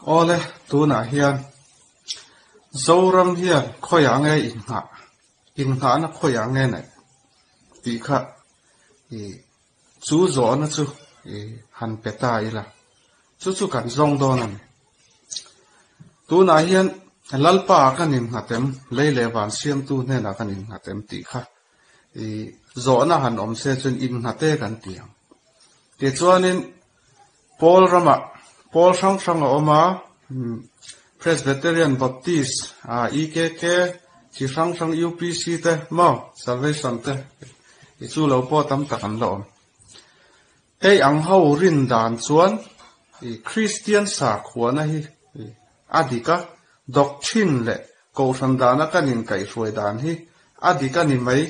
ole tu na hian zoram hian khoyang e in nga na khoyang e nai ti kha chu zo na chu han peta ila chu kan zong do na tu na hian lalpa kanin ngatem leile wan siam tu ne na kanin ngatem ti kha zo na han om se chun in ngate kan tiang ti chuanin Paul sang oma Presbyterian Baptist EKK chi sang UPC te mo Salvation te chu lo po tam takan lo hei ang ho rin dan chuan Christian sa khwana hi adika doctrine le ko sandana kanin kai ruai dan hi adika ni mai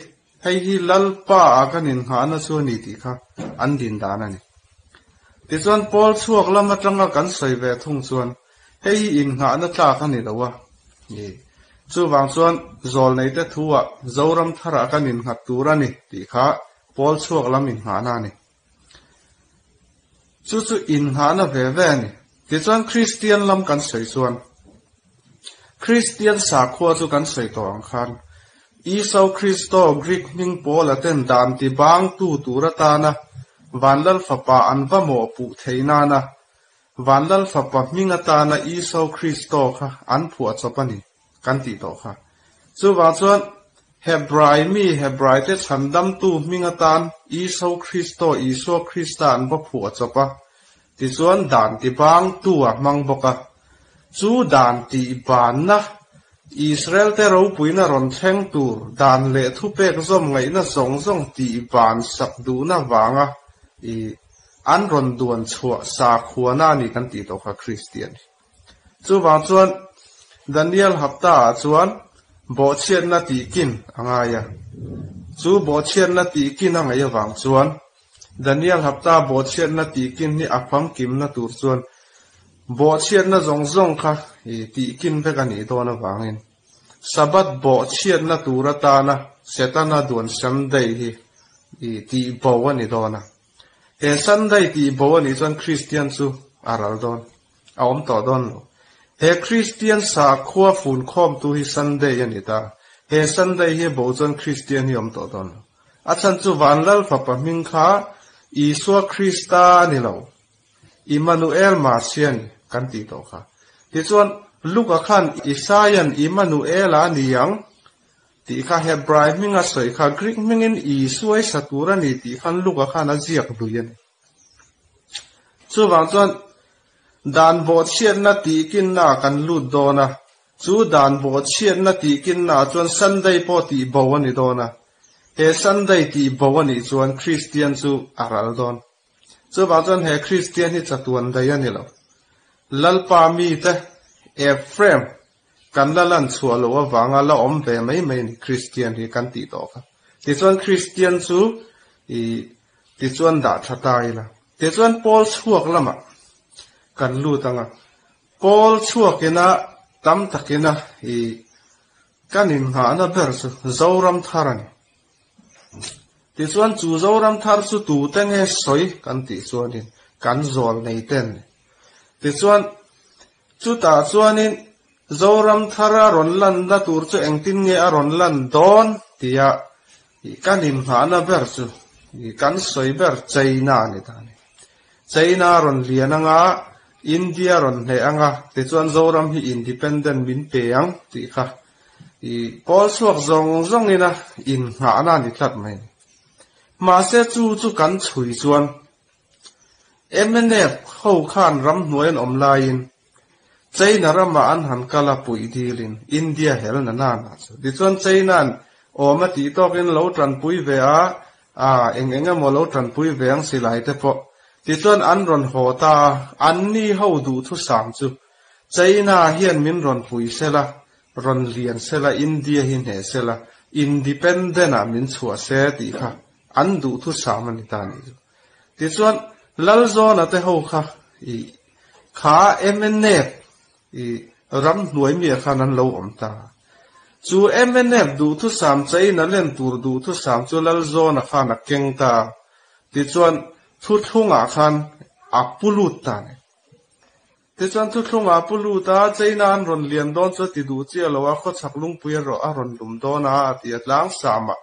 hei hi lalpa kanin hana chu ni ti kha an din dan ani ti chuan Paul chuak lama tanga kan soi ve thung chuan hei in nga na tla kani lawa chu wang chuan zol nei te thuwa zoram thara kanin hat turani ti kha Paul chuak lam in nga na ni chu in nga na ve ve ni ti chuan Christian lam kan soi chuan Christian sa khua chu kan soi to ang khan Iso Christo Greek ning Paul aten dan ti bang tu turata na vanlal fapa anva mo pu theina na vanlal fapa mingata na Iso Christo kha an phua chopani kan ti to kha chu wa chuan Hebrai te chandam tu mingatan Iso Christo Iso Christan ba phua chopa ti chuan dan ti bang tu a mang boka chu dan ti ban na Israel te ro puina ron theng tur dan le thu pek zom ngai na zong ti ban sak du na wanga an ron duan chua sa khuana ni kan ti to kha Christian chu wa chuan Daniel hafta chuan bo chen na ti kin angaya chu bo chen na ti kin angaya wang chuan Daniel hafta bo chen na ti kin ni aphang kim na tur chuan bo chen na zong kha ti kin pe kan ni to na wangin sabat bo chen na turata na setana duan Sunday hi ti bo ni do na he Sunday ti bo ni chuan Christian chu aral don aom to don lo he Christian sa khua fun khom tu hi Sunday ani ta he Sunday hi bo chuan Christian hi om to don achan chu vanlal fa pa ming kha Isua Christa ni lo Emmanuel Masian kan ti to kha ti chuan Luka khan Isayan Emmanuel aniyang ti kha Hebrai minga soi kha Greek mingin Isuai satura ni ti khan Luka khan aziak duyen chu wang chuan dan bo chian na ti kin na kan lut dona chu dan bo chian na ti kin na chuan Sunday po ti bo ani dona he Sunday ti bo ani chuan Christian chu aral don chu wang chuan he Christian hi chatuan dai ani lo lalpa mi te Ephraim kan lalan chualo wanga la om ve mai ni Christian hi kan ti to kha ti chuan Christian chu ti chuan da thatai la ti chuan Paul chuak lama kan lu tanga Paul chuak ina tam takina kanin ha na ber chu zoram tharani ti chuan chu zoram thar chu tu teng he soi kan ti chuanin kan zol nei ten ti chuan chu ta chuanin zoram thara ron lan da tur chu engtin nge a ron lan don tia kanin ha na ber chu kan soi ber China ni ta ni China ron liananga India ron he anga ti chuan zoram hi independent min pe ang ti kha Paul chuak zong ina in ha na ni thlat mai ma se chu kan chui chuan MNF ho khan ram nuain om lain China rama an han kala pui dilin India hel na na chu ti chuan China oma ti tokin lo tran pui ve a enga mo lo tran pui ve ang silai te po ti chuan an ron hota an ni ho du thu sam chu China hian min ron pui sela ron lian sela India hin he sela independent a min chua se ti kha an du thu sam ani ta ni ti chuan lal zona te ho kha kha MNF ram nuai mi khan an lo om ta chu MNF du thu sam China len tur du thu sam chu lal zona khan a keng ta ti chuan thu thunga khan apulut ta ti chuan thu thlunga pulu ta cheina an ron lian don chu ti du chia lowa kho chak lung pui ro a ron lum dona ati atlang sama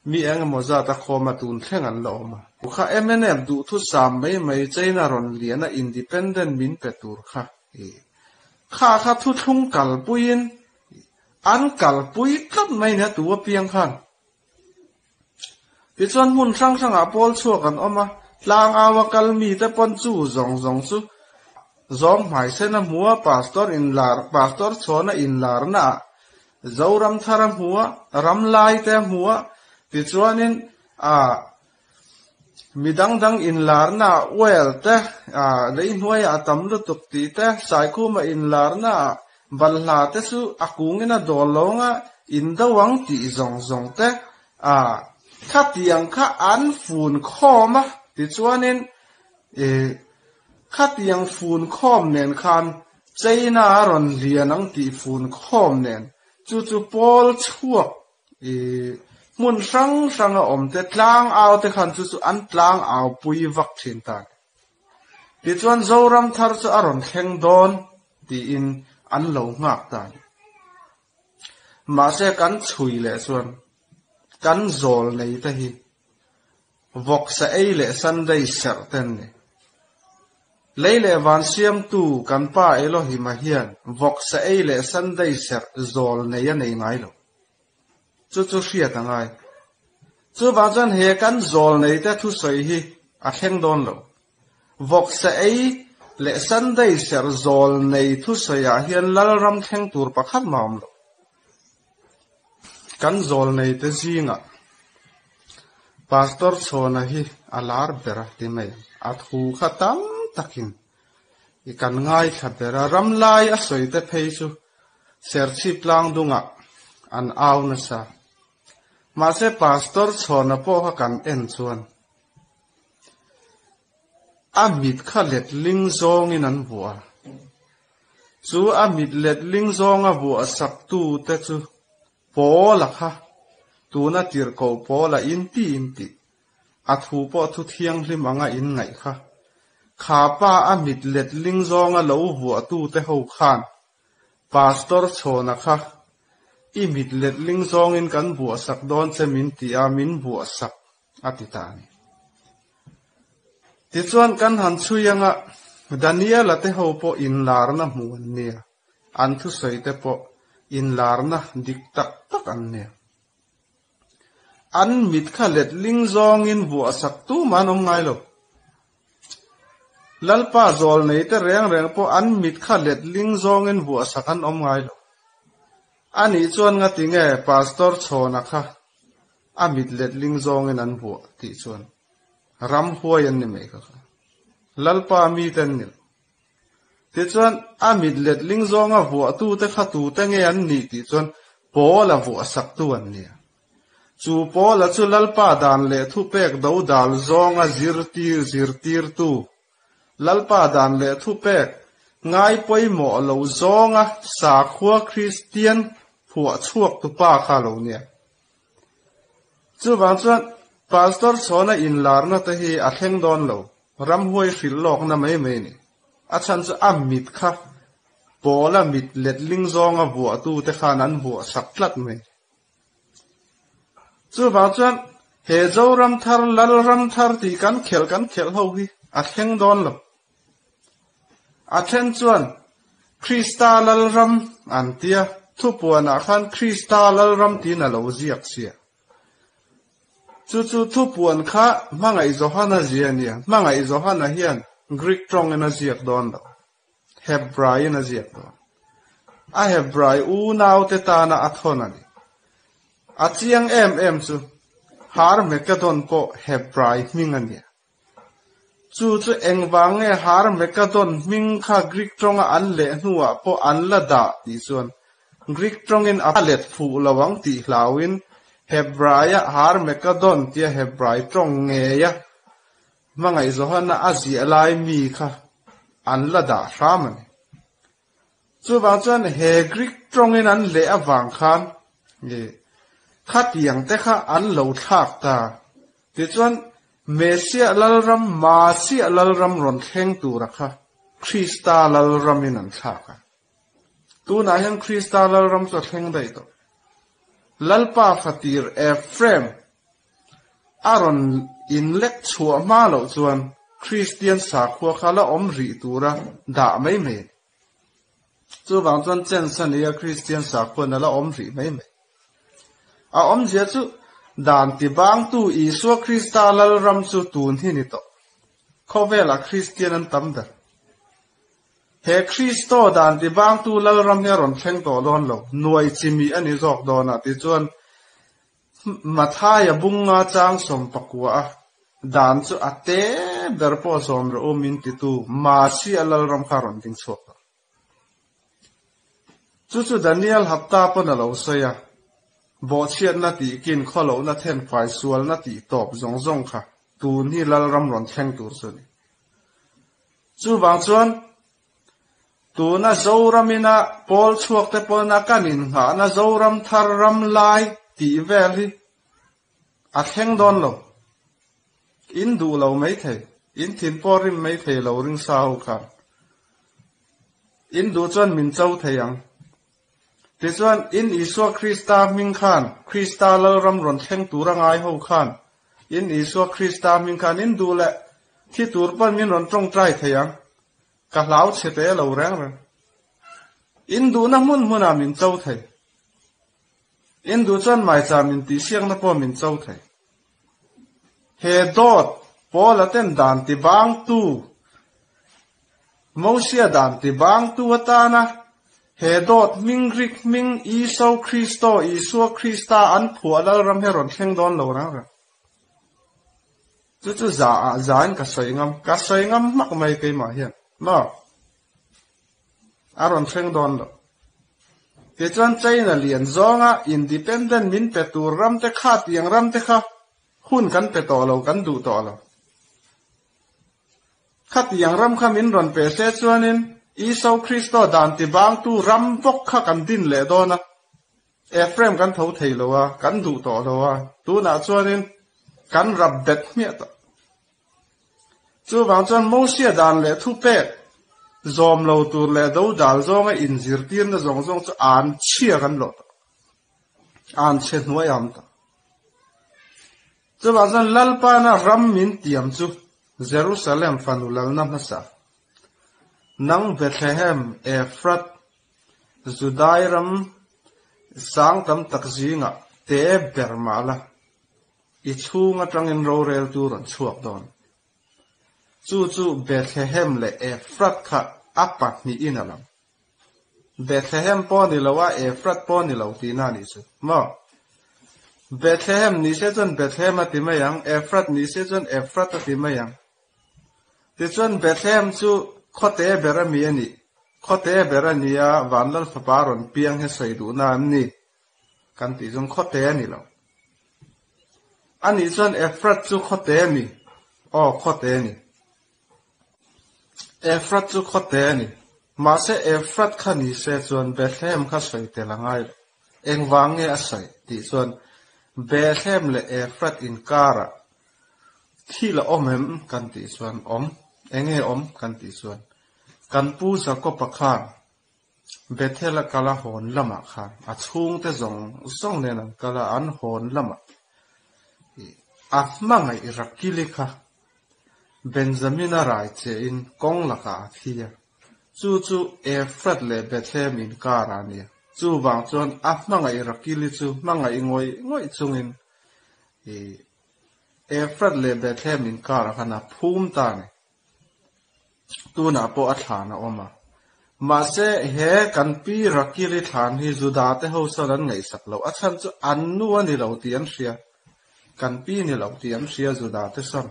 mi eng moza ta khoma tun thleng an lo ma kha MNM du thu sam mai cheina ron lian a independent min petur kha kha thu thlung kal puin an kal pui tlat mai na tu piang khan ti chuan mun sang a pol chuak an oma tlang awa kal mi te pon chu zong chu zong mai sena mua pastor in lar pastor chona in lar na zoram thara mua ram lai te mua ti chuanin midang in lar na well te lei hnuai atam lu tuk ti te sai khu ma in lar na balhla te su akungina dolonga in dawang ti zong te khatiang kha an fun khoma ti chuanin khatiang fun khom nen khan cheina ron lianang ti fun khom nen chu pol chuak mun sang a om te tlang aw te khan chu an tlang aw pui vak thin ta ti chuan zoram thar chu aron thleng don ti in an lo ngak ta ma se kan chui le chuan kan zol nei ta hi vok sa ei le sunday ser ten ne leile van siam tu kan pa Elohim a hian vok sa ei le sunday ser zol nei a nei ngai lo chu hriat angai chu ba chan he kan zol nei te thu soi hi a thleng don lo vok sa ei le sunday ser zol nei thu soi a hian lalram thleng tur pakhat mam lo kan zol nei te zinga pastor chona hi alar bera ti mai athu khatam takin ikan ngai khabera ramlai a soi te phei chu ser chi plang dunga an aw na sa ma se pastor chona po ha kan en chuan amit khalet ling zong in an bua chu amit let ling zong a bua sak tu te chu pola kha tu na tir ko pola in ti athu po thu thiang hlim anga in ngai kha khapa amit let ling zong a lo bua tu te ho khan pastor chona kha imit let ling zong in kan bua sak don che min ti a min bua sak atitani ti chuan kan han chuyanga Daniel ate ho po in larna muan nia an thu sei te po in larna dik tak an nia an mit kha let ling zong in bua sak tu manom ngai lo lalpa zol nei te reng po an mit kha let ling zong in bua sak an om ngai lo ani chuan nga tinge pastor chona kha amit let ling zong in an bua ti chuan ram huai an ni mai kha lalpa mi ten nil ti chuan amit let ling zong a bua tu te kha tu te nge an ni ti chuan pola bua sak tu an nia chu pola chu lalpa dan le thu pek do dal zong a zir tir tu lalpa dan le thu pek ngai poi mo lo zong a sa khua Christian phua chuak tu pa kha lo nia chu wang chuan pastor chona in larna te hi a thleng don lo ram huai hril lok na mai ni a chan chu amit kha pola mit let ling zong a bua tu te khan an bua sak tlat mai chu wang chuan he zo ram thar lal ram thar ti kan khel ho hi a thleng don lo a then chuan Krista lal ram an tia thu puana khan Krista lal ram ti na lo ziak sia chu thu puan kha mangai Johana ziania mangai Johana hian Greek trong na ziak don lo Hebrai na ziak don a Hebrai u naw te ta na athon ani a chiang em chu har mekadon po Hebrai mingania chu engwang e har mekadon ming kha Greek trong an le nuwa po an la da ti chuan Greek trong in alet fu lawang ti hlawin Hebraia har mekadon tia Hebrai trong nge ya mangai Johana azia lai mi kha an la da ramani chu wang chuan he Greek trong in an le awang khan ye khatiang te kha an lo thak ta ti chuan Mesia lalram Masia lalram ron thleng tu rakha Krista lal ramin an thaka tu na hian Krista lal ram chu thleng dei to lalpa fatir Ephraim aron in lek chua ma lo chuan Christian sa khua khala om ri tura da mai me chu wang chuan chen sania Christian sa khua na la om ri mai me a om je chu dan ti bang tu Isu Krista lal ram chu tun hi ni to khovela Christian an tam da he Kristo dan ti bang tu lal ram ne ron thleng to lon lo nuai chimi ani jok dona ti chuan mathaya bunga chang som pakwa dan chu ate berpo som ro min ti tu ma si alal ram kharon ding chok chu Daniel hapta pon alo soya bo chiat na ti kin kholo na then phai sual na ti top zong zong kha tu ni lal ram ron thleng tur suni chu bang chuan tu na zoramina pol chuak te pol na kanin ha na zoram thar ram lai ti vel hi a thleng don lo in du lo mai thei in thin porin mai thei lo ring sau khan in du chuan min chau theiang ti chuan in Isu Krista ming khan Krista lal ram ron thleng turangai ho khan in Isu Krista ming khan in du le thi tur pan min ron tong trai theiang ka lau chete lo rang rang in du na mun huna min chau thei in du chuan mai cha min ti siang na po min chau thei he dot Paul aten dan ti bang tu Mosia dan ti bang tu atana he dot ming rik ming Isu Krista an phua lal ram heron thleng don lo rang rang chu za in ka soi ngam mak mai ke ma hian ma aron thleng don lo ti chuan China lian zonga independent min pe tur ram te kha tiang ram te kha hun kan pe to lo kan du to lo khat yang ram kha min ron pe se chuanin Isu Kristo dan ti bang tu ram bok kha kan din le dona Ephraim kan tho thei lo wa kan du to lo wa tu na chuanin kan rab bet mia to chu wang chuan Mosia dan le thu pe zom lo tur le do dal zonga in zir tin na zong chu an chia kan lo an che nuai am ta chu wang chuan lalpa na ram min tiam chu Jerusalem fanulal na masa nang Bethlehem Efrat Zudairam sang tam takzinga te bermala I chunga tangin ro rel turon chuak don chu Bethlehem le Efrat kha apat ni inalam Bethlehem po ni lawa Efrat po ni law ti na ni chu mo Bethlehem ni se chon Bethlehem ati mayang Efrat ni se chon Efrat ati mayang ti chon Bethlehem chu khote bera mi ani khote bera nia vanlal faparon piang he sai du na ni kan ti jong khote ani lo ani chon Efrat chu khote mi khote ni Efrat chu khote ni ma se Efrat khani se chon Bethlehem kha sai te langai engwang nge asai ti chon Bethlehem le Efrat in kara thila omem kan ti chon enge kan ti chon kan pu sa ko pakhan Bethel kala hon lama khan a chung te zong ne nan kala an hon lama afmanga irakili kha Benjamin rai che in kong laka thia chu Efrat le Bethlehem in kara ni chu wang chon afmanga irakili chu manga ingoi chungin Efrat le Bethlehem in kara khana phum ta ne tu na po athana oma ma se he kan pi rakili than hi juda te ho saran ngai saklo achan chu annu ani lo tian sia kan pi ni lo tian sia juda te sam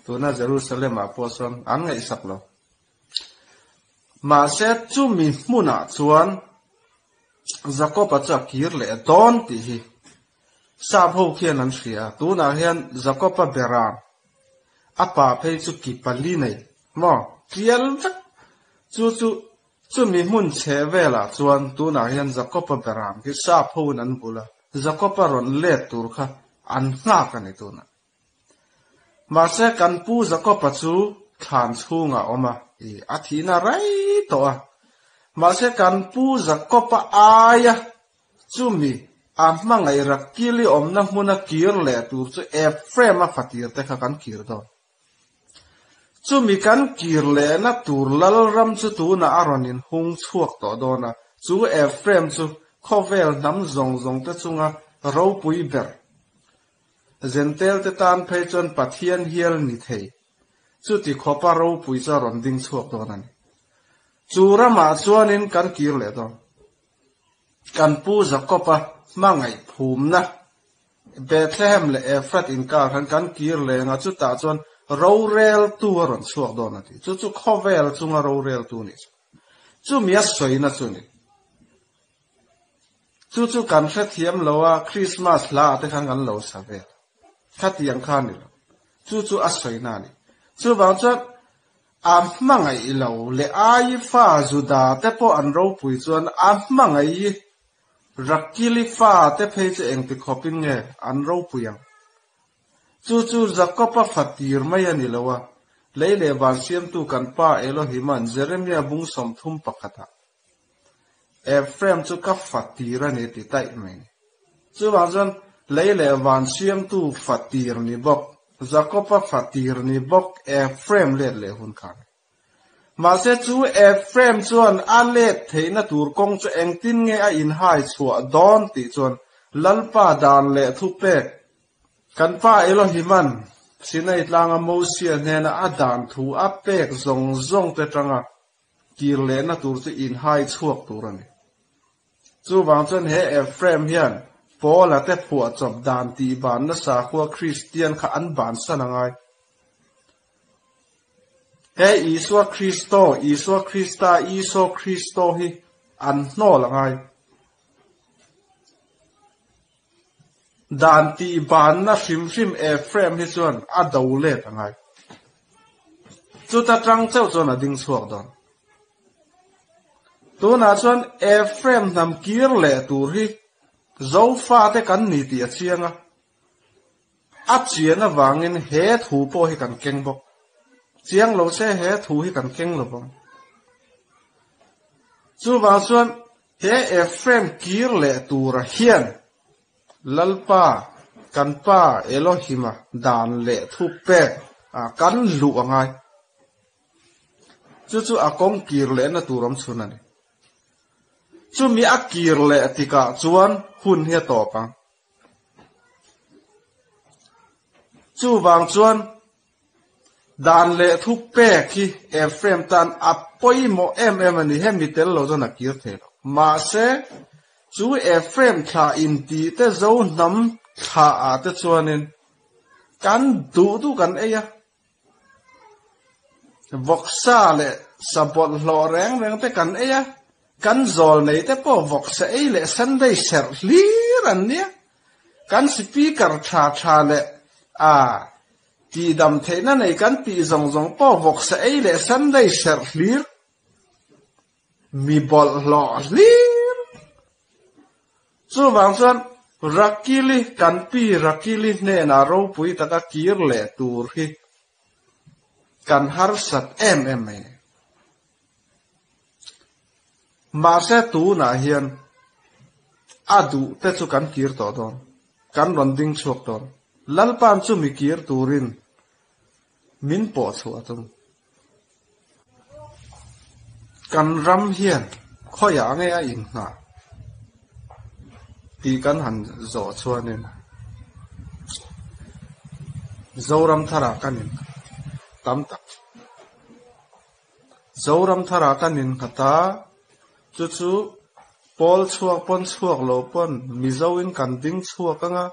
tu na Jerusalem a po son an ngai saklo ma se chu mi muna chuan Jacob acha kir le don ti hi sa pho khian an sia tu na hian Jacob a beran apa phei chu ki pali nei mo kial chu mi mun che vela chuan tu na hian Jacob beram ki sa phun an bula Jacob ron le tur kha an nga ka ni tu na ma se kan pu Jacob chu than chunga oma athina rai to ma se kan pu zakopa aya chumi mangai rakili omna hmuna kir le tur chu Ephraim a fatir te kha kan kir do chumi kan kir le na tur lal ram chu tu na aronin hung chuak to do na chu Ephraim chu khovel nam zong zong te chunga ro pui ber zentel te tan phei chon pathian hial ni thei chu ti khopa ro pui cha ron ding chuak do na ni chura ma chuanin kan kir le do kan pu zakopa mangai phum na Bethlehem le Ephrat in ka kan kir le nga chu ta chon ro rel tu ron chuak do na ti chu khovel chunga ro rel tu ni chu mia soi na chu ni chu kan kha thiam lowa Christmas la te kan lo sa ve kha tiang khan ni chu a soi na ni chu bang chon mangai lo le ai fa juda te po an ro pui chuan mangai rakili fa te phei che eng ti khopin nge an ro puyang chu zakopa fatir mai ani lowa leile ban siam tu kan pa Elohim an Jeremiah bung som thum pakhata Ephraim chu ka fatir ani ti tai mai chu wangjon leile ban siam tu fatir ni bok zakopa fatir ni bok Ephraim le hun khan ma se chu Ephraim chuan alet theina tur kong chu engtin nge a in hai chua don ti chuan lalpa dan le thu pek kan pa Elohiman sinai tlanga Moses nena adan thu a pek zong te tanga kir le na tur chu in hai chuak turani chu wang chuan he Ephraim hian pola te phua chop dan ti ban na sa khwa Christian kha an ban sanangai he Isua Christo hi an no langai dan ti ban na hrim Ephraim hi chuan a do le tangai chu ta tang cheu chuan a ding chuak don tu na chuan Ephraim nam kir le tur hi zo fa te kan ni ti a chianga a chiana wangin he thu po hi kan keng bok chiang lo se he thu hi kan keng lo bang chu wa chuan he Ephraim kir le tura hian lalpa kan pa Elohima dan le thu pe kan lu angai chu a kong kir le na turam chunani chu mi a kir le tika chuan hun he to pang chu wang chuan dan le thu pe khi Ephraim tan apoi mo ani he mi tel lo jona kir the ma se chu Ephraim tha in ti te zo nam tha a te chuanin kan du kan eya voksa le sabot lo reng te kan eya kan zol nei te po voksa e le Sunday ser liran nia kan speaker tha le ti dam theina nei kan ti zong po voksa e le Sunday ser lir mi bol lo lir chu wang chuan rakili kan pi rakili ne na ro pui taka kir le tur hi kan har sat mai ma se tu na hian adu te chu kan kir to don kan ron ding chuak don lalpan chu mi kir turin min po chu atum kan ram hian khoya nge a in na ti kan han zo chuanin zoram thara kanin tam tak zoram thara kanin khata chu pol chuak pon chuak lo pon mizoin kan ding chuak anga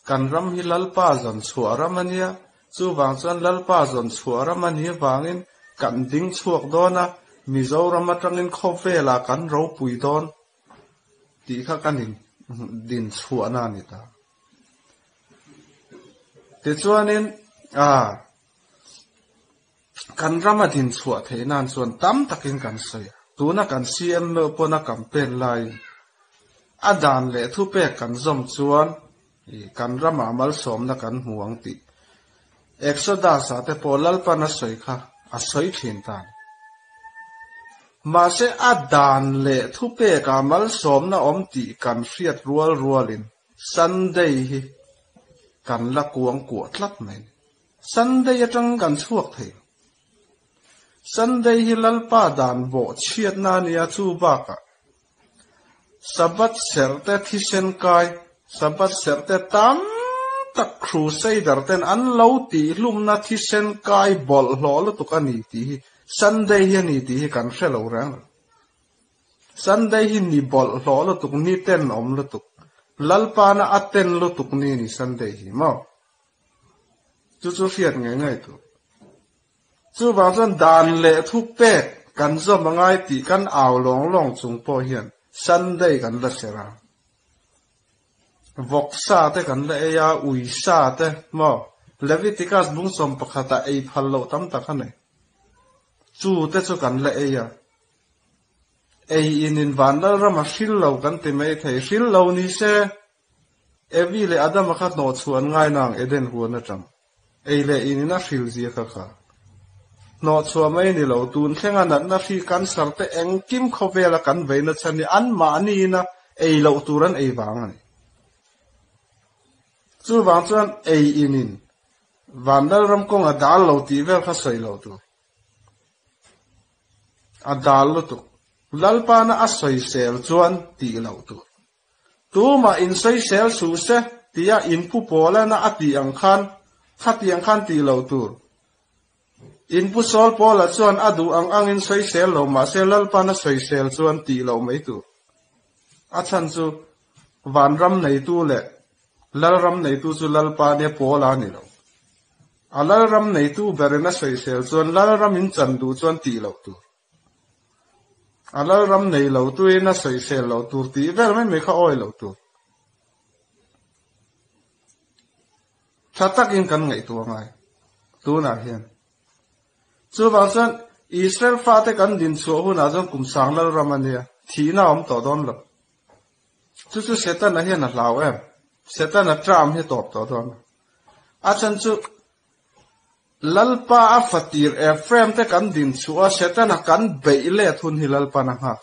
kan ram hi lalpa zon chuaram ania chu wang chuan lalpa zon chuaram ani wangin kan ding chuak dona mizoram atangin khowela kan ro pui don ti kha kanin din chuana ni ta te chuanin kan rama din chua theinan chuan tam takin kan soya tuna kan siam no pona campaign lai adan le thu pe kan zom chuan kan rama mal som na kan huang ti exodus ate polal pana soi kha a soi thin tan mà sẽ đàn lệ thu bê cả mal xóm na ti cần phiết rual Sunday hi cần là cuồng cuột lắm này Sunday trăng cần chuộc thầy Sunday hi lalpa đàn bộ chiết na nia chu baka Sabbat serte thisen kai Sabbat serte tam tak crusader ten an lâu ti lum na thisen kai bol lo lo tuk ani ti Sunday hi ni ti kan fellow rang Sunday hi ni bol lo lo tuk ni ten om lo tuk lalpa na aten lo tuk ni Sunday hi mo chu phiat ngai tu chu bang chuan dan le thu pek kan zo mangai ti kan aw long chung po hian Sunday kan la sera vok sa te kan la ya ui sa te mo Leviticus bung som pakhata ei phallo tam ta khane chu te chu kan la ya ei in van la rama shil lo kan te mai thei shil lo ni se evi le adam khat no chuan ngai nang eden hu na tang ei le in na shil zia kha no chua mai ni lo tun thenga na fi kan sarte eng kim khowela kan veina chani an ma ni na ei lo turan ei wang ani chu wang chuan ei inin vandal ram kong adal lo ti vel kha sei lo tu adal lo tu lalpa na asoi sel chuan ti lo tu ma in sei sel su se tia in pu pola na ati ang khan khatiang khan ti lo tu in pu sol pola chuan adu ang in sei sel lo ma sel lalpa na sei sel chuan ti lo mai tu a chan chu van ram nei tu le lal ram nei tu chu lalpa ne pola ni lo a lal ram nei tu berena sei sel chuan lal ram in chan du chuan ti lo tu a lal ram nei lo tu na sei sel lo tu ti vel mai me kha oi lo tu thatak in kan ngai tu ngai tu na hian chu bang chuan Israel fa te kan din chu hu na jong kum sang lal ram ania thina om to don lo chu setan na hian na lau em setan na tram hi top to don a chan chu lalpa a fatir Ephraim te kan din chu a setan a kan beile thun hi lalpa na ha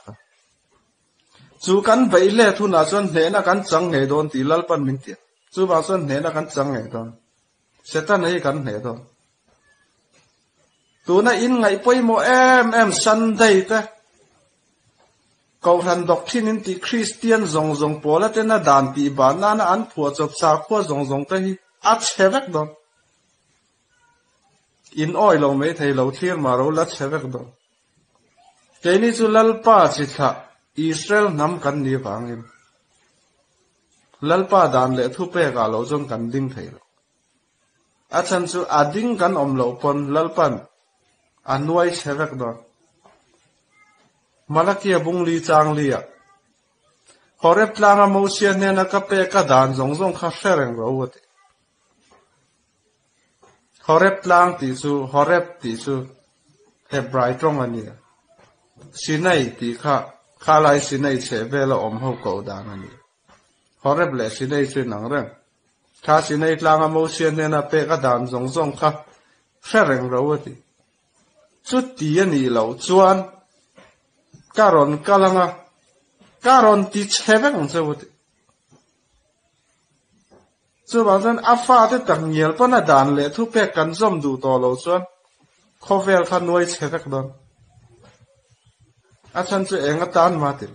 chu kan beile thun a chuan hne na kan chang nge don ti lalpan min ti chu bang chuan hne na kan chang nge don setan hi kan hne don tu na in ngai poimo em Sunday te câu han đọc thiên in ti Christian zong pola te na dan ti ba na an phua chop sa khua zong te hi a chevek don in oi lo me thei lo thir ma ro la chevek don ke ni chu lalpa chi tha Israel nam kan ni wangin lalpa dan le thu pe ga lo jong kan ding thei lo a chan chu ading kan om lo pon lalpan anuai chevek don Malakia bung li chang lia Horeb tlanga Mosiah ne na kape ka dan zong kha shereng ro wote Horeb tlang ti chu Horeb ti chu Hebrai trong ania Sinai ti kha lai Sinai che vela om ho ko dan ani Horeb le Sinai chu nang reng kha Sinai tlanga Mosiah ne na pe ka dan zong kha shereng ro wote chu ti ani lo chuan karon kalanga karon ti chevek ang sewuti chu bang afa te tak niel pana dan le thu pe kan zom du to lo chuan khovel khan noi chevek don a chan chu enga tan ma til